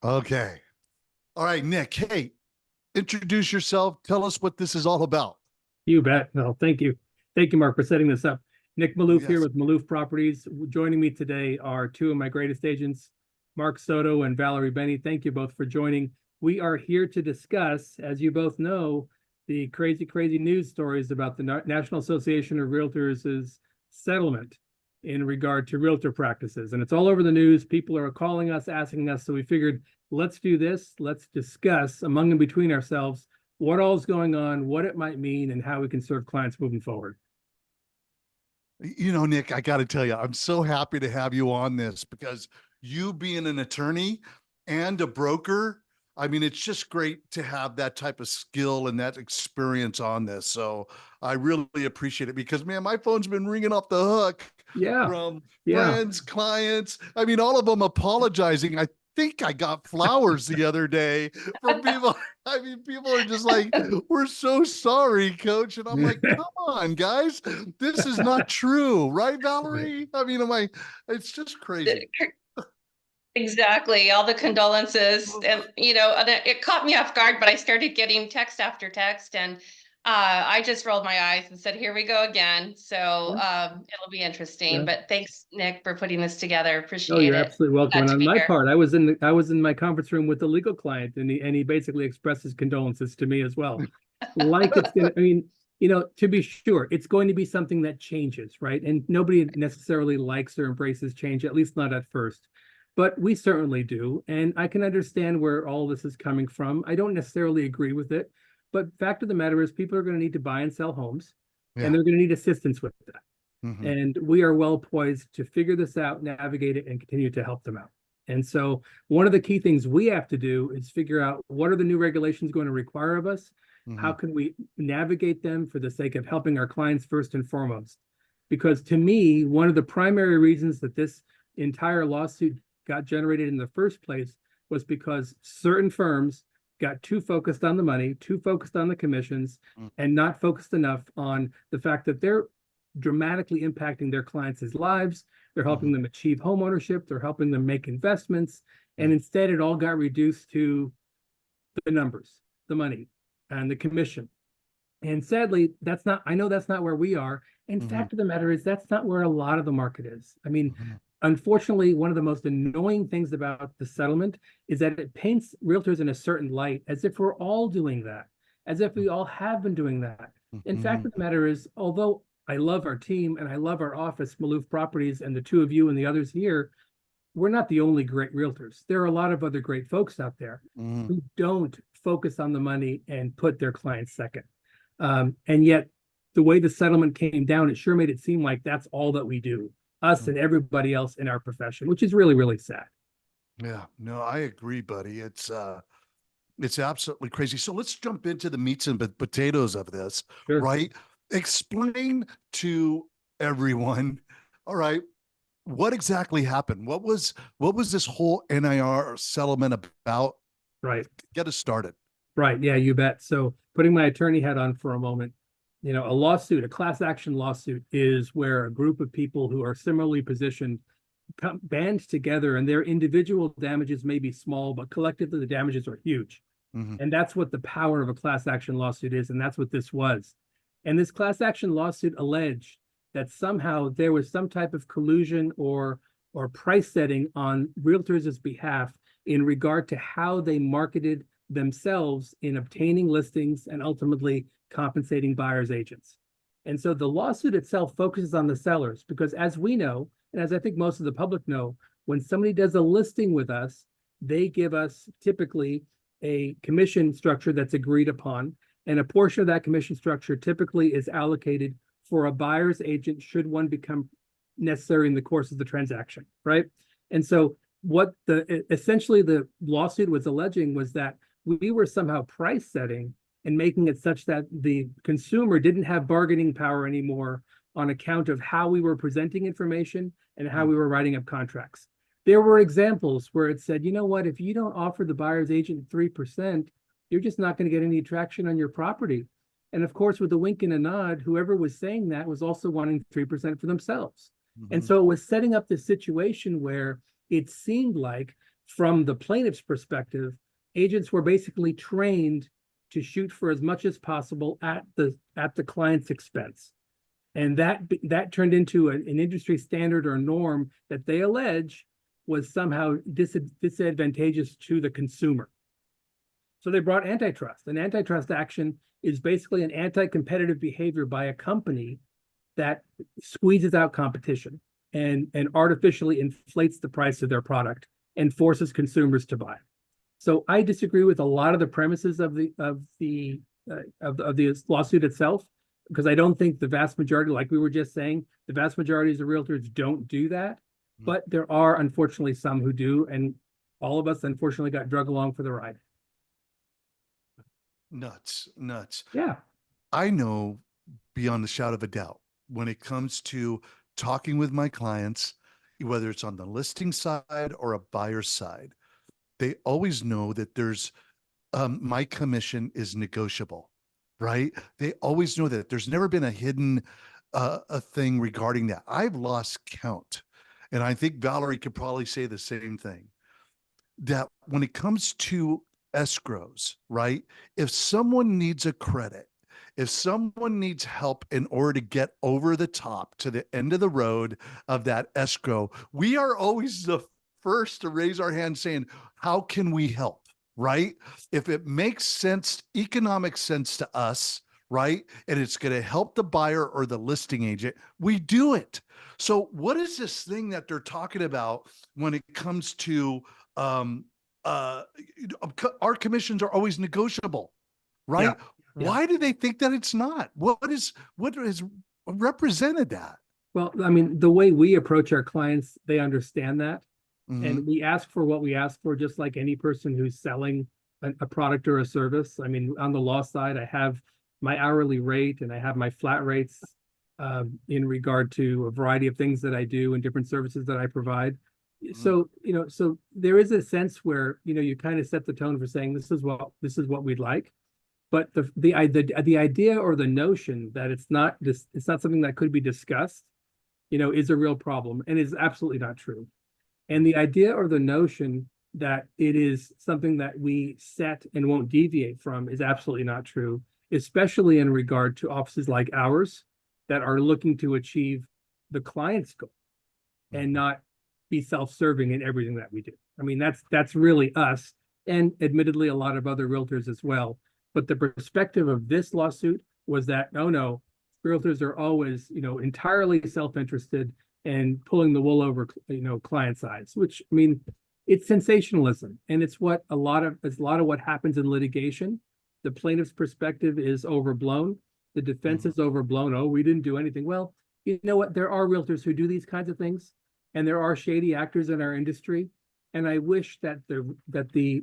Okay. All right, Nick. Hey, introduce yourself. Tell us what this is all about. You bet. No, thank you. Thank you, Mark, for setting this up. Nick Maloof here Yes. with Maloof Properties. Joining me today are two of my greatest agents, Mark Soto and Valerie Benny. Thank you both for joining. We are here to discuss, as you both know, the crazy, crazy news stories about the National Association of Realtors' settlement in regard to realtor practices. And it's all over the news. People are calling us, asking us. So we figured, let's do this. Let's discuss among and between ourselves what all is going on, what it might mean, and how we can serve clients moving forward. Nick, I got to tell you, I'm so happy to have you on this because you being an attorney and a broker, I mean, it's just great to have that type of skill and that experience on this. So I really appreciate it because, man, my phone's been ringing off the hook Yeah, from yeah. friends, clients. I mean, all of them apologizing. I think I got flowers the other day from people. I mean, people are just like, we're so sorry, coach. And I'm like, come on, guys. This is not true. Right, Right. Valerie? I mean, it's just crazy. Exactly. All the condolences. And, and it caught me off guard, but I started getting text after text and I just rolled my eyes and said, here we go again. So Yeah, it'll be interesting, yeah. but thanks, Nick, for putting this together. No, Appreciate you're it. absolutely welcome. Glad And to on be my here. part, I was in my conference room with the legal client, and he basically expressed his condolences to me as well. Like it's gonna, I mean, to be sure, it's going to be something that changes, right? And nobody necessarily likes or embraces change, at least not at first. But we certainly do. And I can understand where all this is coming from. I don't necessarily agree with it. But fact of the matter is people are going to need to buy and sell homes, and Yeah. they're going to need assistance with that. Mhm. And we are well poised to figure this out, navigate it, and continue to help them out. And so one of the key things we have to do is figure out what are the new regulations going to require of us? How Mhm. can we navigate them for the sake of helping our clients first and foremost? Because to me, one of the primary reasons that this entire lawsuit got generated in the first place was because certain firms got too focused on the money, too focused on the commissions, Mhm. and not focused enough on the fact that they're dramatically impacting their clients' lives. They're helping Mhm. them achieve home ownership. They're helping them make investments. And Mhm. instead, it all got reduced to the numbers, the money, and the commission. And sadly, I know that's not where we are. And Mhm. fact of the matter is, that's not where a lot of the market is. I mean, Mhm. unfortunately, one of the most annoying things about the settlement is that it paints realtors in a certain light as if we're all doing that, as if we all have been doing that. In fact Mhm. of the matter is, although I love our team and I love our office, Maloof Properties, and the two of you and the others here, we're not the only great realtors. There are a lot of other great folks out there Mhm. who don't focus on the money and put their clients second. And yet, the way the settlement came down, it sure made it seem like that's all that we do, us Mhm. and everybody else in our profession, which is really, really sad. Yeah, no, I agree, buddy. It's absolutely crazy. So let's jump into the meats and potatoes of this, Sure. right? Explain to everyone, all right, what exactly happened? What was this whole NIR settlement about? Right. Get us started. Right. Yeah, you bet. So putting my attorney hat on for a moment, a lawsuit, a class action lawsuit is where a group of people who are similarly positioned band together and their individual damages may be small, but collectively the damages are huge. Mhm. And that's what the power of a class action lawsuit is. And that's what this was. And this class action lawsuit alleged that somehow there was some type of collusion or price setting on realtors' behalf in regard to how they marketed themselves in obtaining listings and ultimately compensating buyers agents. And so the lawsuit itself focuses on the sellers because as we know, and as I think most of the public know, when somebody does a listing with us, they give us typically a commission structure that's agreed upon. And a portion of that commission structure typically is allocated for a buyer's agent should one become necessary in the course of the transaction, right? And so what essentially the lawsuit was alleging was that we were somehow price setting and making it such that the consumer didn't have bargaining power anymore on account of how we were presenting information and how we were writing up contracts. There were examples where it said, you know what, if you don't offer the buyer's agent 3%, you're just not going to get any traction on your property. And of course, with a wink and a nod, whoever was saying that was also wanting 3% for themselves. And Mhm. so it was setting up this situation where it seemed like from the plaintiff's perspective, agents were basically trained to shoot for as much as possible at the client's expense. And that turned into an industry standard or norm that they allege was somehow disadvantageous to the consumer. So they brought antitrust. An antitrust action is basically an anti-competitive behavior by a company that squeezes out competition and artificially inflates the price of their product and forces consumers to buy. So I disagree with a lot of the premises of the lawsuit itself, because I don't think the vast majority, like we were just saying, the vast majority of the realtors don't do that. But there are unfortunately some who do, and all of us unfortunately got drug along for the ride. Nuts. Yeah. I know beyond a shadow of a doubt, when it comes to talking with my clients, whether it's on the listing side or a buyer side, they always know that there's my commission is negotiable, right? They always know that there's never been a hidden a thing regarding that. I've lost count. And I think Valerie could probably say the same thing, that when it comes to escrows, right? If someone needs a credit, if someone needs help in order to get over the top to the end of the road of that escrow, we are always the first to raise our hand saying, how can we help? Right? If it makes sense, economic sense to us, right? And it's going to help the buyer or the listing agent, we do it. So what is this thing that they're talking about when it comes to our commissions are always negotiable, right? Yeah. Why do they think that it's not? What has represented that? Well, I mean, the way we approach our clients, they understand that. Mhm. And we ask for what we ask for, just like any person who's selling a product or a service. I mean, on the law side, I have my hourly rate and I have my flat rates in regard to a variety of things that I do and different services that I provide. So, so there is a sense where, you kind of set the tone for saying, this is what we'd like. But the idea or the notion that it's not something that could be discussed, is a real problem, and is absolutely not true. And the idea or the notion that it is something that we set and won't deviate from is absolutely not true, especially in regard to offices like ours that are looking to achieve the client's goal and not be self-serving in everything that we do. I mean, that's really us, and admittedly a lot of other realtors as well. But the perspective of this lawsuit was that, no, realtors are always, entirely self-interested and pulling the wool over, clients' eyes, which, I mean, it's sensationalism. And it's a lot of what happens in litigation. The plaintiff's perspective is overblown. The defense is overblown. Oh, we didn't do anything. Well, you know what? There are realtors who do these kinds of things, and there are shady actors in our industry. And I wish that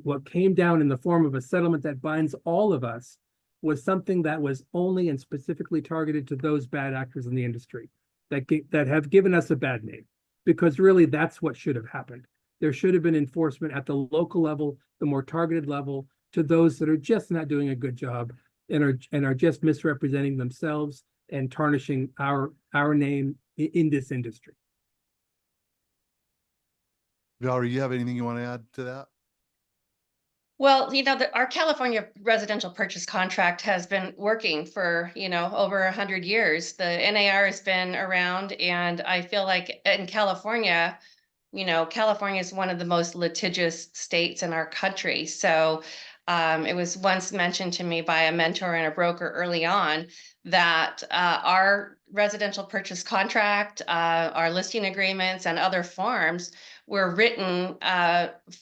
what came down in the form of a settlement that binds all of us was something that was only and specifically targeted to those bad actors in the industry that have given us a bad name, because really that's what should have happened. There should have been enforcement at the local level, the more targeted level, to those that are just not doing a good job and are just misrepresenting themselves and tarnishing our name in this industry. Valerie, you have anything you want to add to that? Well, our California residential purchase contract has been working for, over 100 years. The NAR has been around, and I feel like in California, California is one of the most litigious states in our country. So it was once mentioned to me by a mentor and a broker early on that our residential purchase contract, our listing agreements, and other forms were written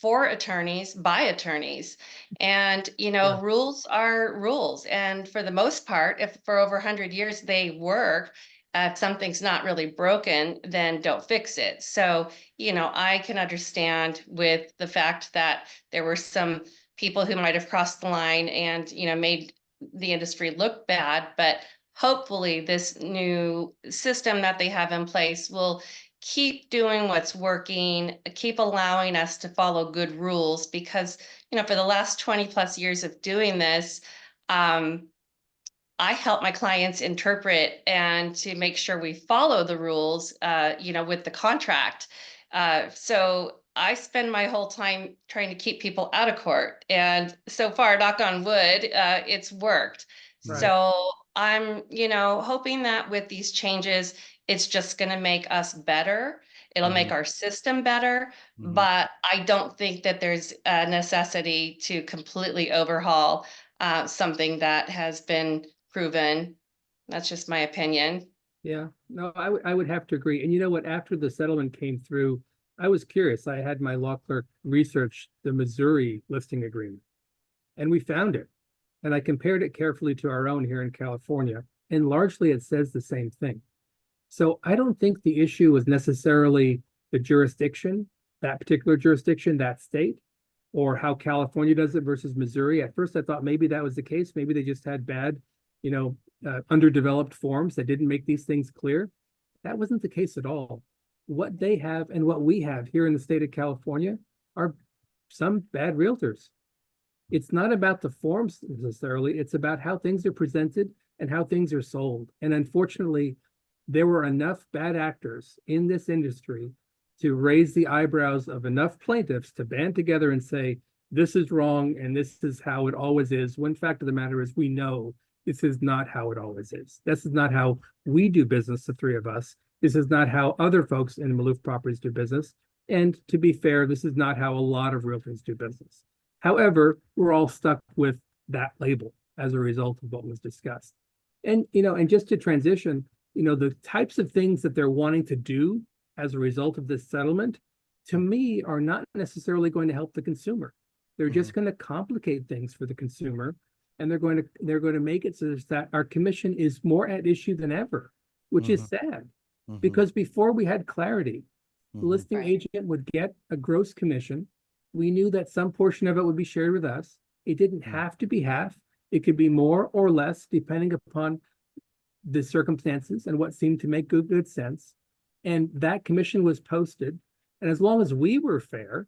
for attorneys by attorneys. And, rules are rules. And for the most part, if for over 100 years they work, if something's not really broken, then don't fix it. So, I can understand with the fact that there were some people who might have crossed the line and, made the industry look bad, but hopefully this new system that they have in place will keep doing what's working, keep allowing us to follow good rules, because, for the last 20 plus years of doing this, I help my clients interpret and to make sure we follow the rules, with the contract. So I spend my whole time trying to keep people out of court. And so far, knock on wood, it's worked. Right. So I'm, hoping that with these changes, it's just going to make us better. It'll make our system better, but I don't think that there's a necessity to completely overhaul something that has been proven. That's just my opinion. Yeah, no, I would have to agree. And you know what? After the settlement came through, I was curious. I had my law clerk research the Missouri listing agreement, and we found it. And I compared it carefully to our own here in California, and largely it says the same thing. So I don't think the issue was necessarily the jurisdiction, that particular jurisdiction, that state, or how California does it versus Missouri. At first, I thought maybe that was the case. Maybe they just had bad, underdeveloped forms that didn't make these things clear. That wasn't the case at all. What they have and what we have here in the state of California are some bad realtors. It's not about the forms necessarily. It's about how things are presented and how things are sold. And unfortunately, there were enough bad actors in this industry to raise the eyebrows of enough plaintiffs to band together and say, this is wrong and this is how it always is. One fact of the matter is we know this is not how it always is. This is not how we do business, the three of us. This is not how other folks in Maloof Properties do business. And to be fair, this is not how a lot of realtors do business. However, we're all stuck with that label as a result of what was discussed. And, and just to transition, the types of things that they're wanting to do as a result of this settlement, to me, are not necessarily going to help the consumer. They're just going to complicate things for the consumer, and they're going to make it so that our commission is more at issue than ever, which is sad. Because before we had clarity, the listing agent would get a gross commission. We knew that some portion of it would be shared with us. It didn't have to be half. It could be more or less, depending upon the circumstances and what seemed to make good sense. And that commission was posted. And as long as we were fair,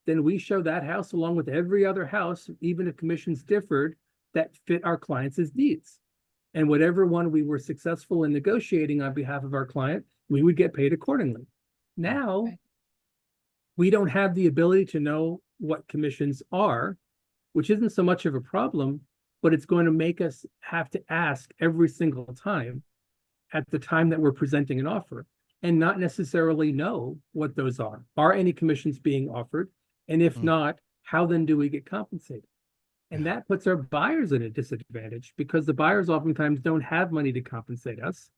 then we show that house along with every other house, even if commissions differed, that fit our clients' needs. And whatever one we were successful in negotiating on behalf of our client, we would get paid accordingly. Now, we don't have the ability to know what commissions are, which isn't so much of a problem, but it's going to make us have to ask every single time at the time that we're presenting an offer and not necessarily know what those are. Are any commissions being offered? And if not, how then do we get compensated? And that puts our buyers at a disadvantage because the buyers oftentimes don't have money to compensate us.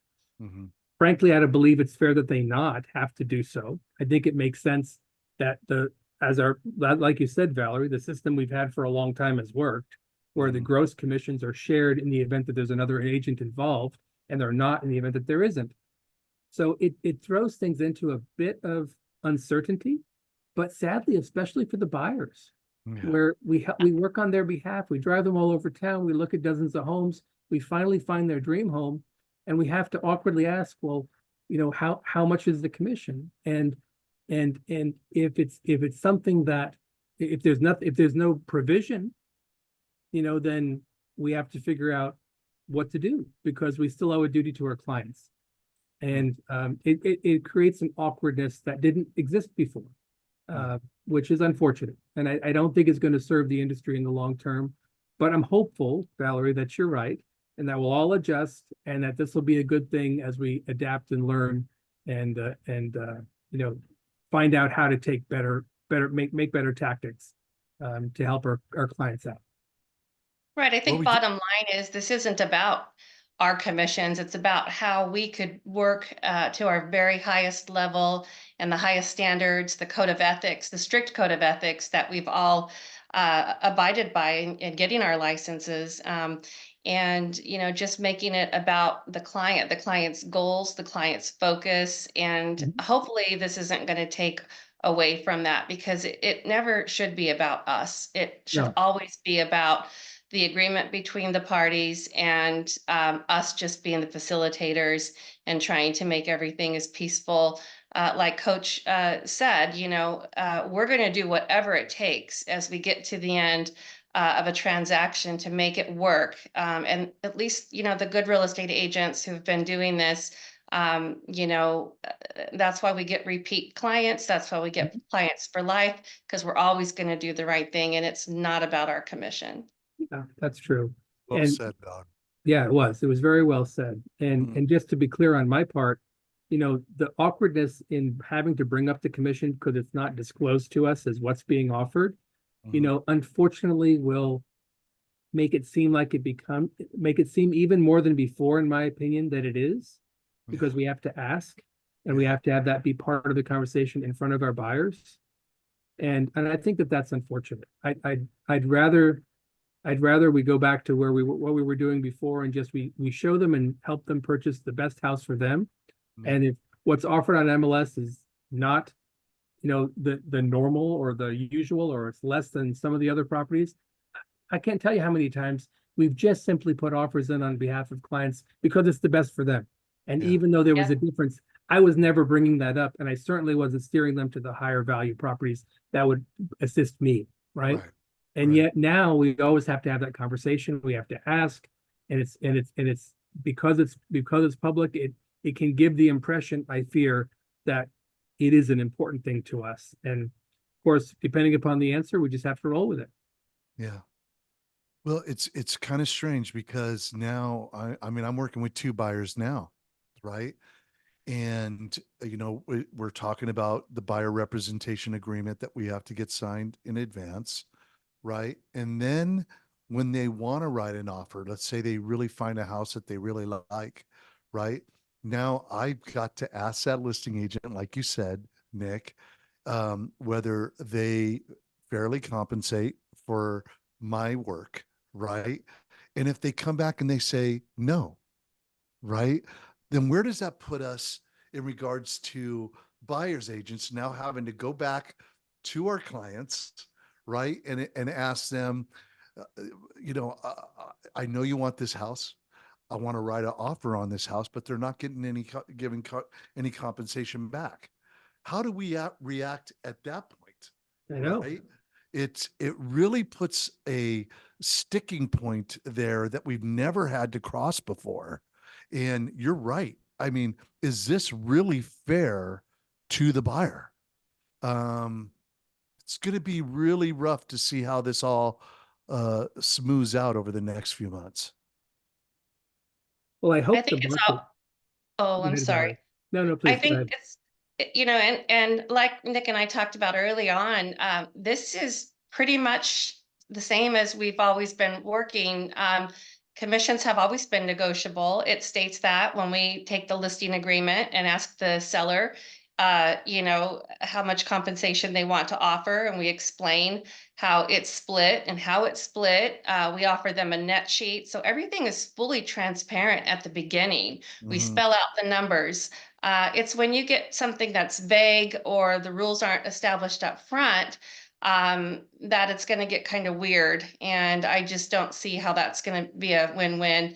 Frankly, I don't believe it's fair that they not have to do so. I think it makes sense that like you said, Valerie, the system we've had for a long time has worked, where the gross commissions are shared in the event that there's another agent involved, and they're not in the event that there isn't. So it throws things into a bit of uncertainty, but sadly, especially for the buyers, where we work on their behalf, we drive them all over town, we look at dozens of homes, we finally find their dream home, and we have to awkwardly ask, well, how much is the commission? And if it's something that if there's no provision, then we have to figure out what to do because we still owe a duty to our clients. And it creates an awkwardness that didn't exist before, which is unfortunate. And I don't think it's going to serve the industry in the long term. But I'm hopeful, Valerie, that you're right, and that we'll all adjust, and that this will be a good thing as we adapt and learn, and find out how to take make better tactics to help our clients out. Right. I think bottom line is this isn't about our commissions. It's about how we could work to our very highest level and the highest standards, the code of ethics, the strict code of ethics that we've all abided by in getting our licenses. And, just making it about the client's goals, the client's focus. And hopefully this isn't going to take away from that because it never should be about us. It should always be about the agreement between the parties and us just being the facilitators and trying to make everything as peaceful. Like Coach said, we're going to do whatever it takes as we get to the end of a transaction to make it work. And at least, the good real estate agents who've been doing this You know, that's why we get repeat clients. That's why we get clients for life, because we're always going to do the right thing, and it's not about our commission. Yeah, that's true. Well And said, Doc. yeah, it was. It was very well said. And Mm. and just to be clear on my part, you know, the awkwardness in having to bring up the commission because it's not disclosed to us as what's being offered, you Mhm. know, unfortunately will make it seem even more than before, in my opinion, that it is, because Yeah. we have to ask and we Yeah. have to have that be part of the conversation in front of our buyers. And I think that that's unfortunate. I'd rather we go back to what we were doing before and just we show them and help them purchase the best house for them. Mm. And if what's offered on MLS is not, you know, the normal or the usual, or it's less than some of the other properties, I can't tell you how many times we've just simply put offers in on behalf of clients because it's the best for them. And Yeah. even though there was Yeah. a difference, I was never bringing that up, and I certainly wasn't steering them to the higher value properties that would assist me, right? Right. And Right. yet now we always have to have that conversation. We have to ask, and it's because it's public, it can give the impression, I fear, that it is an important thing to us. And of course, depending upon the answer, we just have to roll with it. Yeah. Well, it's kind of strange because now I mean, I'm working with two buyers now, right? And you know, we're talking about the buyer representation agreement that we have to get signed in advance, right? And then when they want to write an offer, let's say they really find a house that they really like, right? Now I've got to ask that listing agent, like you said, Nick, whether they fairly compensate for my work, right? And if they come back and they say no, right? Then where does that put us in regards to buyer's agents now having to go back to our clients, right? And ask them, uh, you know, I know you want this house. I want to write an offer on this house, but they're not getting any compensation back. How do we react at that point? I know. Right? It really puts a sticking point there that we've never had to cross before. And you're right. I mean, is this really fair to the buyer? It's going to be really rough to see how this all smooths out over the next few months. Well, I I hope the think it's market. all, oh, Go I'm ahead, sorry. Valerie. No, I please go think ahead. it's, you know, and like Nick and I talked about early on, this is pretty much the same as we've always been working. Commissions have always been negotiable. It states that when we take the listing agreement and ask the seller, you know, how much compensation they want to offer, and we explain how it's split and how it's split. We offer them a net sheet. So everything is fully transparent at the beginning. We Mhm. spell out the numbers. It's when you get something that's vague or the rules aren't established up front, that it's going to get kind of weird. And I just don't see how that's going to be a win-win.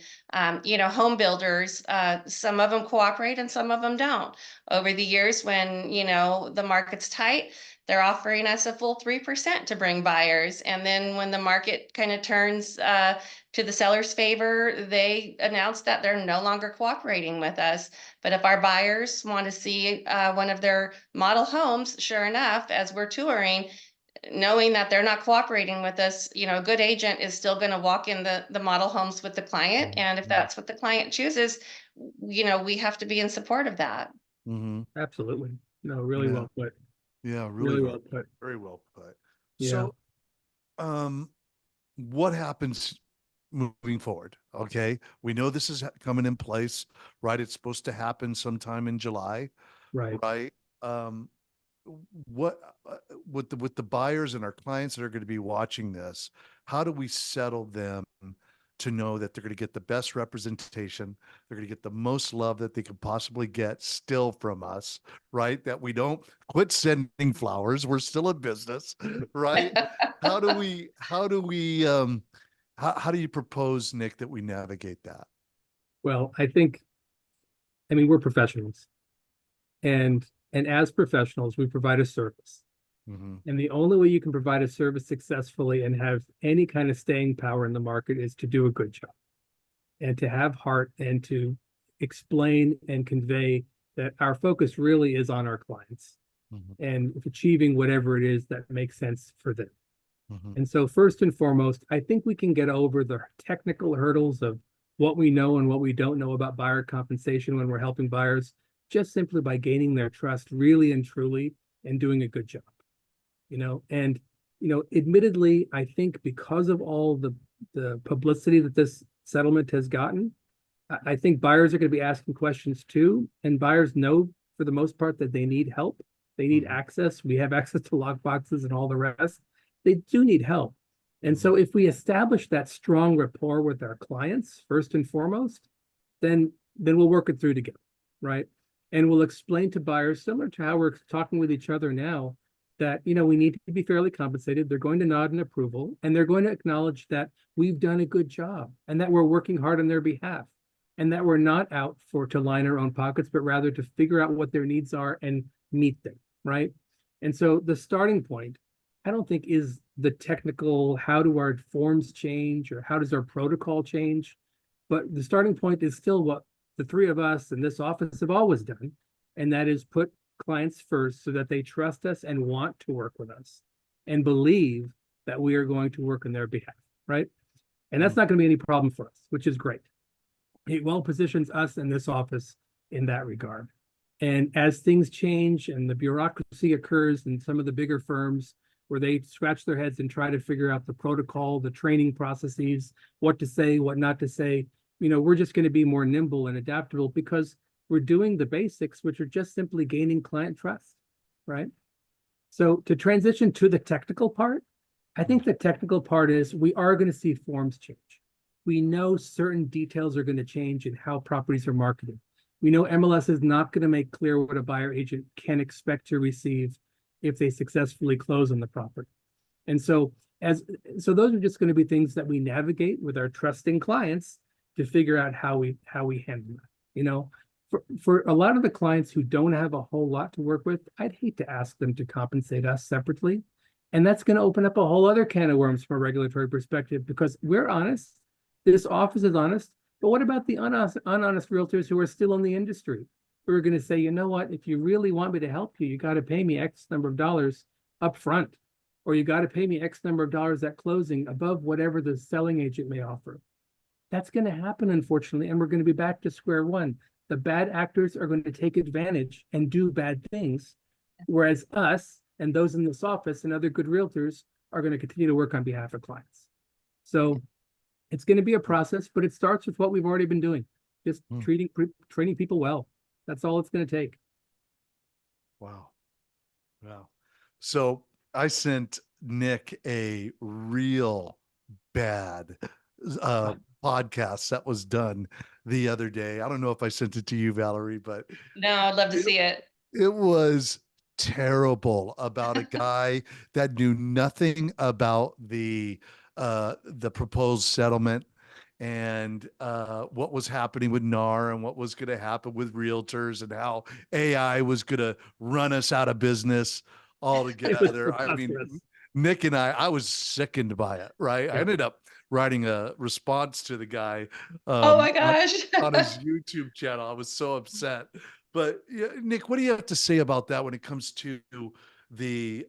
You know, home builders, some of them cooperate and some of them don't. Over the years, when, you know, the market's tight, they're offering us a full 3% to bring buyers. And then when the market kind of turns to the seller's favor, they announce that they're no longer cooperating with us. But if our buyers want to see one of their model homes, sure enough, as we're touring, knowing that they're not cooperating with us, you know, a good agent is still going to walk in the model homes with the client. And if that's what the client chooses, you know, we have to be in support of that. Mhm. Absolutely. No, really Yeah. well put. Yeah. Really Really well well put. very well put. Yeah. So, um, what happens moving forward? Okay. We know this is coming in place, right? It's supposed to happen sometime in July, Right. right? Um, what with the buyers and our clients that are going to be watching this, how do we settle them to know that they're going to get the best representation, they're going to get the most love that they could possibly get still from us, right? That we don't quit sending flowers, we're still a business, right? How do you propose, Nick, that we navigate that? Well, I mean, we're professionals, and as professionals, we provide a service. Mm-hmm. And the only way you can provide a service successfully and have any kind of staying power in the market is to do a good job and to have heart and to explain and convey that our focus really is on our clients Mhm. and achieving whatever it is that makes sense for them. Mhm. And so first and foremost, I think we can get over the technical hurdles of what we know and what we don't know about buyer compensation when we're helping buyers, just simply by gaining their trust really and truly and doing a good job. And admittedly, I think because of all the publicity that this settlement has gotten, I think buyers are going to be asking questions too, and buyers know for the most part that they need help. They need Mhm. access. We have access to lockboxes and all the rest. They do need help. And so if we establish that strong rapport with our clients, first and foremost, then we'll work it through together, right? And we'll explain to buyers, similar to how we're talking with each other now, that we need to be fairly compensated. They're going to nod in approval, and they're going to acknowledge that we've done a good job and that we're working hard on their behalf, and that we're not out to line our own pockets, but rather to figure out what their needs are and meet them, right? And so the starting point, I don't think, is the technical, how do our forms change or how does our protocol change? But the starting point is still what the three of us in this office have always done, and that is put clients first so that they trust us and want to work with us and believe that we are going to work on their behalf, right? And that's not going to be any problem for us, which is great. It well positions us in this office in that regard. And as things change and the bureaucracy occurs in some of the bigger firms where they scratch their heads and try to figure out the protocol, the training processes, what to say, what not to say, we're just going to be more nimble and adaptable because we're doing the basics, which are just simply gaining client trust, right? So to transition to the technical part, I think the technical part is we are going to see forms change. We know certain details are going to change in how properties are marketed. We know MLS is not going to make clear what a buyer agent can expect to receive if they successfully close on the property. And so those are just going to be things that we navigate with our trusting clients to figure out how we handle that. For a lot of the clients who don't have a whole lot to work with, I'd hate to ask them to compensate us separately. And that's going to open up a whole other can of worms from a regulatory perspective, because we're honest. This office is honest. But what about the unhonest realtors who are still in the industry, who are going to say, you know what, if you really want me to help you, you got to pay me X number of dollars up front, or you got to pay me X number of dollars at closing above whatever the selling agent may offer. That's going to happen, unfortunately, and we're going to be back to square one. The bad actors are going to take advantage and do bad things, whereas us and those in this office and other good realtors are going to continue to work on behalf of clients. So it's going to be a process, but it starts with what we've already been doing, just training people well. That's all it's going to take. Wow. So I sent Nick a real bad podcast that was done the other day. I don't know if I sent it to you, Valerie, but No, I'd love to see it. it was terrible about a guy that knew nothing about the proposed settlement and what was happening with NAR and what was going to happen with realtors and how AI was going to run us out of business altogether. I mean, Nick and I was sickened by it, right? Yeah. I ended up writing a response to the guy Oh my gosh. on his YouTube channel. I was so upset. But yeah, Nick, what do you have to say about that when it comes to the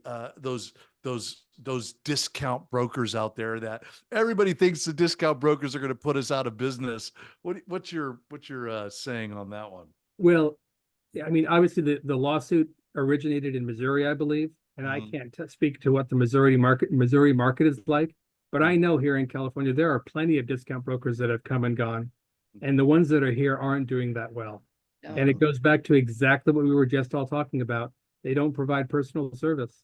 those discount brokers out there that everybody thinks the discount brokers are going to put us out of business? What's your saying on that one? Well, I mean, obviously the lawsuit originated in Missouri, I believe, and I can't speak to what the Missouri market is like, but I know here in California there are plenty of discount brokers that have come and gone, and the ones that are here aren't doing that well. And it goes back to exactly what we were just all talking about. They don't provide personal service.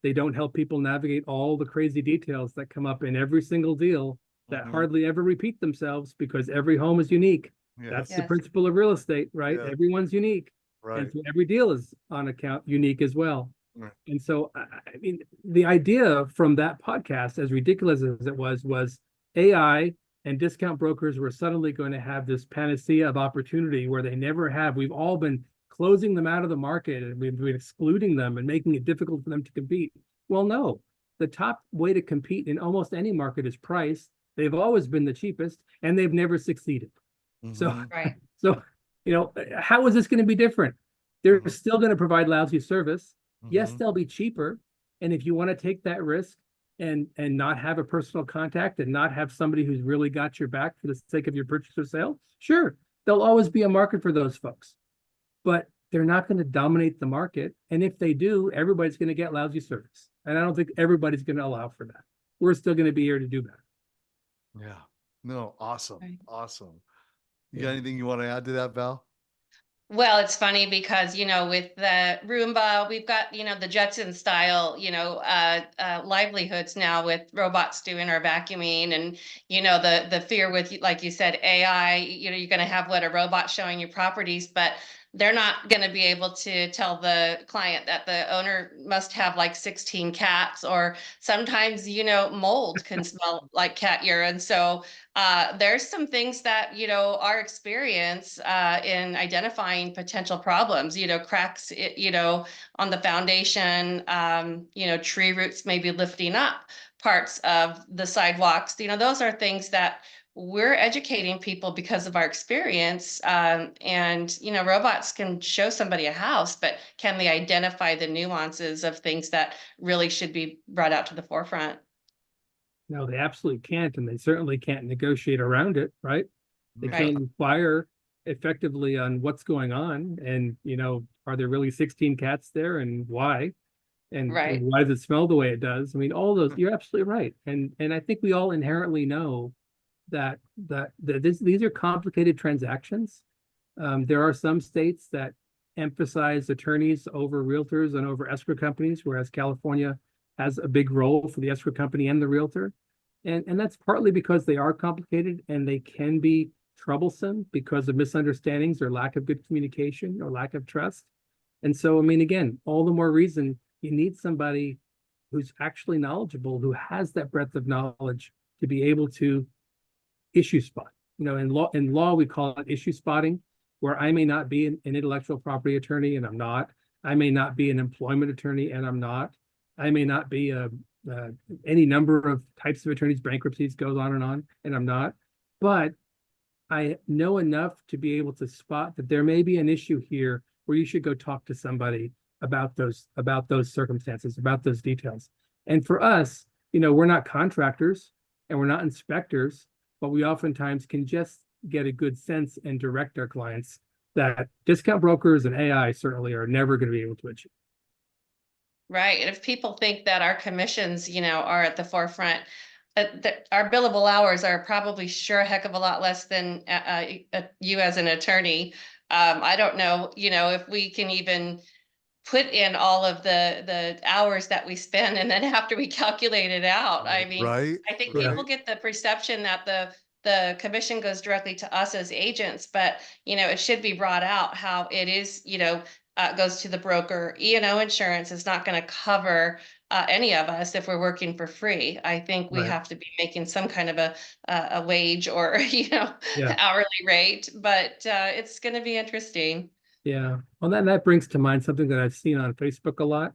They don't help people navigate all the crazy details that come up in every single deal that hardly ever repeat themselves because every home is unique. That's the principle of real estate, right? Yeah. Everyone's unique. Right. And so every deal is on account unique as well. Right. And so, I mean, the idea from that podcast, as ridiculous as it was AI and discount brokers were suddenly going to have this panacea of opportunity where they never have. We've all been closing them out of the market and we've been excluding them and making it difficult for them to compete. Well, no, the top way to compete in almost any market is price. They've always been the cheapest and they've never succeeded. So How is this going to be different? They're Mhm. still going to provide lousy service. Yes, Mhm. they'll be cheaper. And if you want to take that risk and not have a personal contact and not have somebody who's really got your back for the sake of your purchase or sale, sure, there'll always be a market for those folks. But they're not going to dominate the market. And if they do, everybody's going to get lousy service. And I don't think everybody's going to allow for that. We're still going to be here to do better. Yeah. No, awesome. Right. Awesome. You got Yeah. anything you want to add to that, Val? Well, it's funny because, with the Roomba, we've got, the Jetson style, livelihoods now with robots doing our vacuuming and, the fear with, like you said, AI, you're going to have a robot showing you properties, but they're not going to be able to tell the client that the owner must have like 16 cats, or sometimes, mold can smell like cat urine. So there's some things that, our experience in identifying potential problems, cracks, on the foundation, tree roots maybe lifting up parts of the sidewalks. Those are things that we're educating people because of our experience. And, robots can show somebody a house, but can they identify the nuances of things that really should be brought out to the forefront? No, they absolutely can't. And they certainly can't negotiate around it, right? They Yeah. can't inquire effectively on what's going on. And, are there really 16 cats there and why? And Right. why does it smell the way it does? I mean, all those, you're absolutely right. And I think we all inherently know that these are complicated transactions. There are some states that emphasize attorneys over realtors and over escrow companies, whereas California has a big role for the escrow company and the realtor. And that's partly because they are complicated and they can be troublesome because of misunderstandings or lack of good communication or lack of trust. And so, I mean, again, all the more reason you need somebody who's actually knowledgeable, who has that breadth of knowledge to be able to issue spot. In law, we call it issue spotting, where I may not be an intellectual property attorney and I'm not. I may not be an employment attorney and I'm not. I may not be any number of types of attorneys, bankruptcies, goes on, and I'm not. But I know enough to be able to spot that there may be an issue here where you should go talk to somebody about those circumstances, about those details. And for us, we're not contractors and we're not inspectors, but we oftentimes can just get a good sense and direct our clients that discount brokers and AI certainly are never going to be able to achieve. Right. And if people think that our commissions, are at the forefront, our billable hours are probably sure a heck of a lot less than you as an attorney. I don't know, if we can even put in all of the hours that we spend, and then after we calculate it out. I mean, Right. I think Yeah. people get the perception that the commission goes directly to us as agents, but it should be brought out how it is, goes to the broker. E&O insurance is not going to cover any of us if we're working for free. I think we Right. have to be making some kind of a wage or Yeah. hourly rate, but it's going to be interesting. Yeah. Well, that brings to mind something that I've seen on Facebook a lot.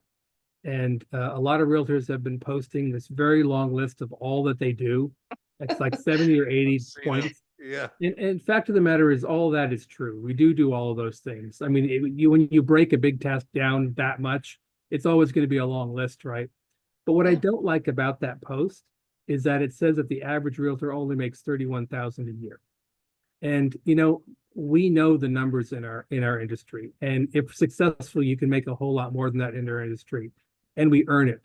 And a lot of realtors have been posting this very long list of all that they do. It's like 70 or 80 Seen it. points. Yeah. And fact of the matter is, all that is true. We do all of those things. I mean, when you break a big task down that much, it's always going to be a long list, right? But what I Yeah. don't like about that post is that it says that the average realtor only makes 31,000 a year. And we know the numbers in our industry. And if successful, you can make a whole lot more than that in our industry, and we earn it.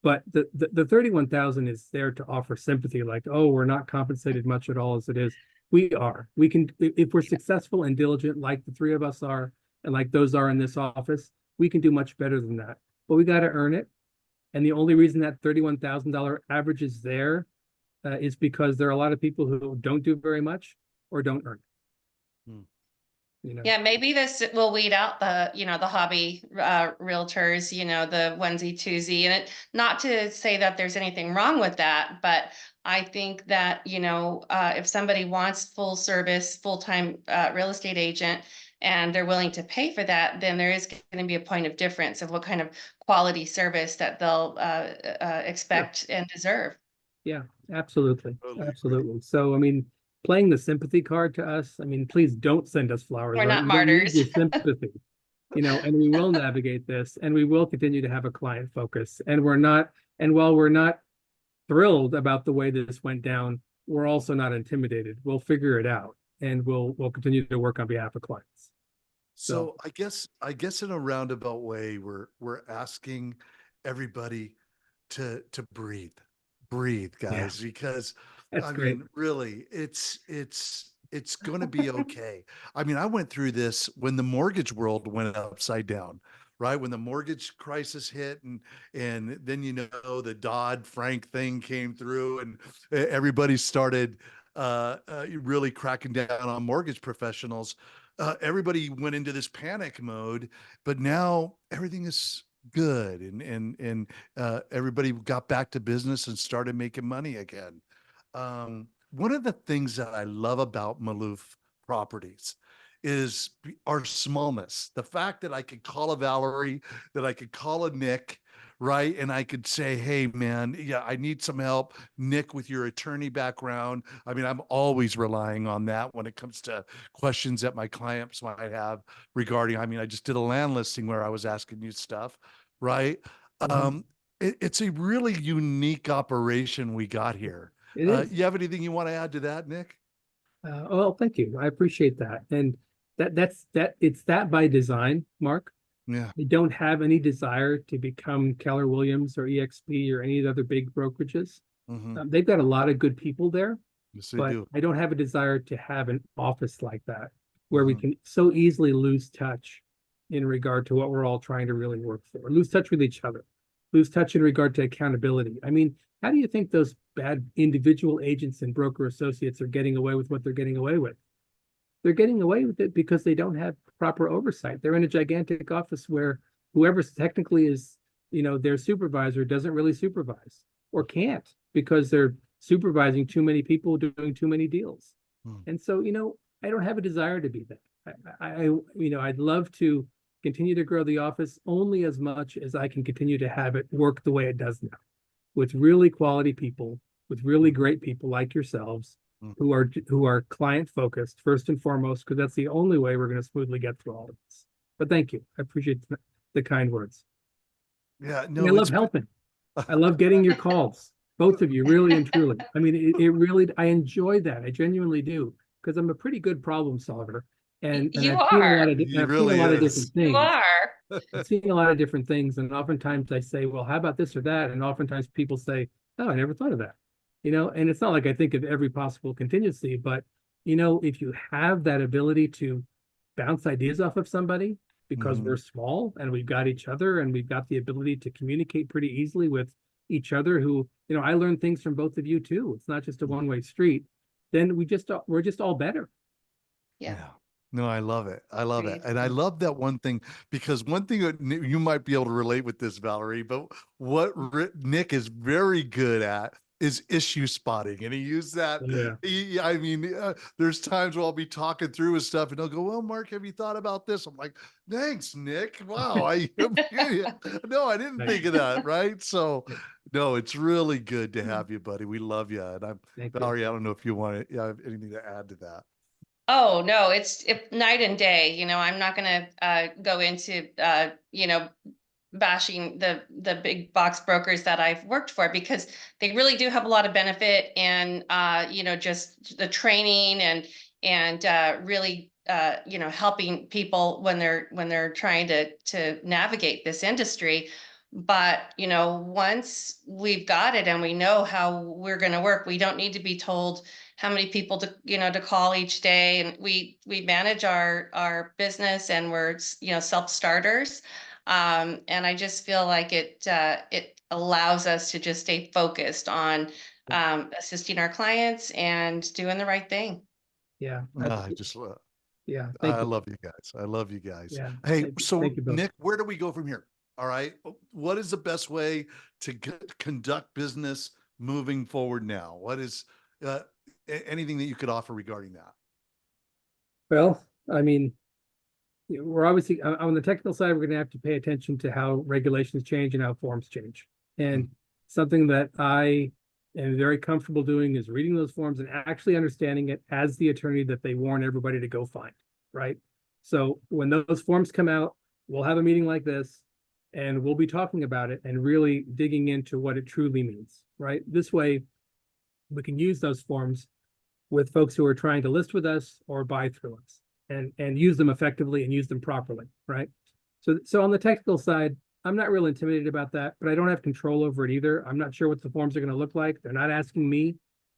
But the 31,000 is there to offer sympathy, like, oh, we're not compensated much at all as it is. We are. We can, if we're successful and diligent, like the three of us are, and like those are in this office, we can do much better than that. But we got to earn it. And the only reason that $31,000 average is there is because there are a lot of people who don't do very much or don't earn it. Hmm. Yeah, maybe this will weed out the hobby realtors, the onesie twosie. And not to say that there's anything wrong with that, but I think that, if somebody wants full service, full-time real estate agent, and they're willing to pay for that, then there is going to be a point of difference of what kind of quality service that they'll expect and deserve. Yeah, absolutely. Totally agree. Absolutely. So, I mean, playing the sympathy card to us. I mean, please don't send us flowers. We're Right? not We don't need martyrs. your sympathy, and we will navigate this, and we will continue to have a client focus. And while we're not thrilled about the way this went down, we're also not intimidated. We'll figure it out, and we'll continue to work on behalf of clients. So I guess in a roundabout way, we're asking everybody to breathe, guys, because That's I great. mean, really, it's going to be okay. I mean, I went through this when the mortgage world went upside down, right? When the mortgage crisis hit, and then the Dodd-Frank thing came through, and everybody started really cracking down on mortgage professionals. Everybody went into this panic mode, but now everything is good, and everybody got back to business and started making money again. One of the things that I love about Maloof Properties is our smallness. The fact that I could call a Valerie, that I could call a Nick, right? And I could say, hey, man, yeah, I need some help. Nick, with your attorney background. I mean, I'm always relying on that when it comes to questions that my clients might have regarding, I mean, I just did a land listing where I was asking you stuff, right? Mhm. It's a really unique operation we got here. It is. You have anything you want to add to that, Nick? Well, thank you. I appreciate that. And it's that by design, Mark. Yeah. We don't have any desire to become Keller Williams or EXP or any of the other big brokerages. Mm-hmm. They've got a lot of good people there, Yes, they but do. I don't have a desire to have an office like that where we Mhm. can so easily lose touch in regard to what we're all trying to really work for, lose touch with each other, lose touch in regard to accountability. I mean, how do you think those bad individual agents and broker associates are getting away with what they're getting away with? They're getting away with it because they don't have proper oversight. They're in a gigantic office where whoever technically is, their supervisor doesn't really supervise or can't because they're supervising too many people doing too many deals. Hmm. And so, I don't have a desire to be that. I'd love to continue to grow the office only as much as I can continue to have it work the way it does now, with really quality people, with really great people like yourselves, who are client focused first and foremost, because that's the only way we're going to smoothly get through all of this. But thank you. I appreciate the kind words. Yeah, And I no, love helping. I love getting your calls, both of you, really and truly. I mean, it really, I enjoy that. I genuinely do, because I'm a pretty good problem solver. And You I've seen a lot are. of, he I've seen a really lot of is. different You things. are. I've seen a lot of different things, and oftentimes I say, well, how about this or that? And oftentimes people say, oh, I never thought of that. And it's not like I think of every possible contingency, but if you have that ability to bounce ideas off of somebody, because Mhm. we're small and we've got each other and we've got the ability to communicate pretty easily with each other, who, I learn things from both of you too. It's not just a one-way street. Then we're just all better. Yeah. Yeah. No, I love it. I love it. Agreed. And I love that one thing, because one thing that you might be able to relate with this, Valerie, but what Nick is very good at is issue spotting. And he used that. Yeah. I mean, there's times where I'll be talking through his stuff and he'll go, well, Mark, have you thought about this? I'm like, thanks, Nick. Wow. No, I didn't think of that. Right. So no, it's really good to have you, buddy. We love you. And Thank you. Valerie, I don't know if you want to have anything to add to that. Oh, no, it's night and day. I'm not going to go into, bashing the big box brokers that I've worked for, because they really do have a lot of benefit, and just the training and really helping people when they're trying to navigate this industry. But once we've got it and we know how we're going to work, we don't need to be told how many people to call each day, and we manage our business, and we're self-starters. And I just feel like it allows us to just stay focused on assisting our clients and doing the right thing. Yeah. I just Yeah. Thank I you. love you guys. I love you guys. Yeah. Hey, Thank you. so Thank you both. Nick, where do we go from here? All right. What is the best way to conduct business moving forward now? What is anything that you could offer regarding that? Well, I mean, we're obviously on the technical side, we're going to have to pay attention to how regulations change and how forms change. And something that I and very comfortable doing is reading those forms and actually understanding it as the attorney that they warn everybody to go find, right? So when those forms come out, we'll have a meeting like this and we'll be talking about it and really digging into what it truly means, right? This way, we can use those forms with folks who are trying to list with us or buy through us and use them effectively and use them properly, right? So on the technical side, I'm not real intimidated about that, but I don't have control over it either. I'm not sure what the forms are going to look like. They're not asking me.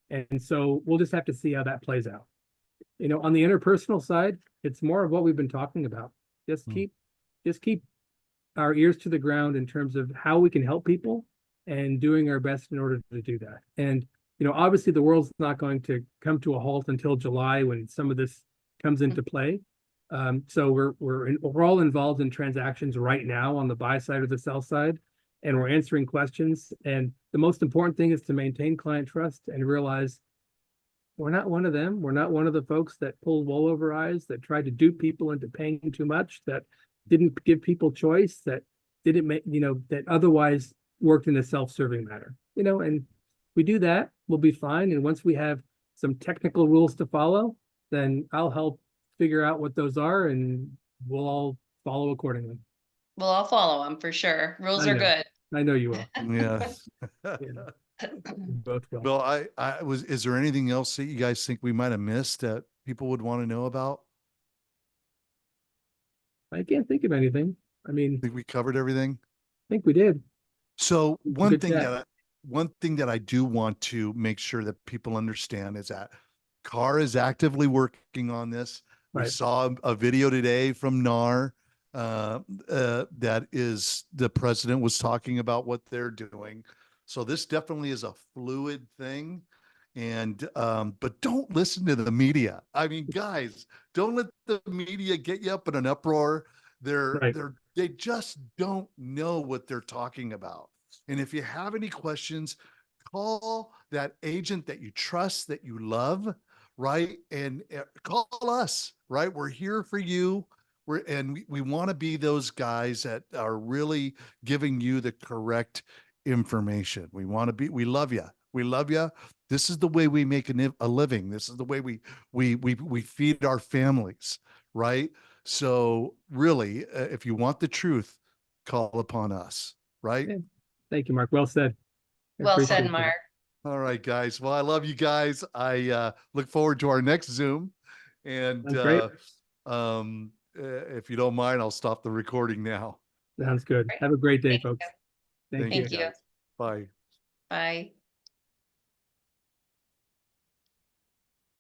And so we'll just have to see how that plays out. You know, on the interpersonal side, it's more of what we've been talking about. Just keep our ears to the ground in terms of how we can help people and doing our best in order to do that. And, you know, obviously the world's not going to come to a halt until July when some of this comes into play. So we're all involved in transactions right now on the buy side or the sell side, and we're answering questions. And the most important thing is to maintain client trust and realize we're not one of them. We're not one of the folks that pulled wool over eyes, that tried to dupe people into paying too much, that didn't give people choice, that didn't make, you know, that otherwise worked in a self-serving manner, you know, and we do that, we'll be fine. And once we have some technical rules to follow, then I'll help figure out what those are and we'll all follow accordingly. We'll all follow them for sure. Rules I are know. good. I know you will. Yes. Yeah. Both will. Well, is there anything else that you guys think we might have missed that people would want to know about? I can't think of anything. I mean, I think we covered everything. I think we did. So one Good thing chat. that I do want to make sure that people understand is that CAR is actively working on this. We Right. saw a video today from NAR that is the president was talking about what they're doing. So this definitely is a fluid thing. And but don't listen to the media. I mean, guys, don't let the media get you up in an uproar. Right. They just don't know what they're talking about. And if you have any questions, call that agent that you trust, that you love, right? And call us, right? We're here for you. We want to be those guys that are really giving you the correct information. We love you. We love you. This is the way we make a living. This is the way we feed our families, right? So really, if you want the truth, call upon us, right? Yeah. Thank you, Mark. Well said. I Well appreciate said, that. Mark. All right, guys. Well, I love you guys. I look forward to our next Zoom. And Sounds great. if you don't mind, I'll stop the recording now. Sounds good. Great. Have a great day, Thank folks. you. Thank Thank you. you. Guys. Bye. Bye.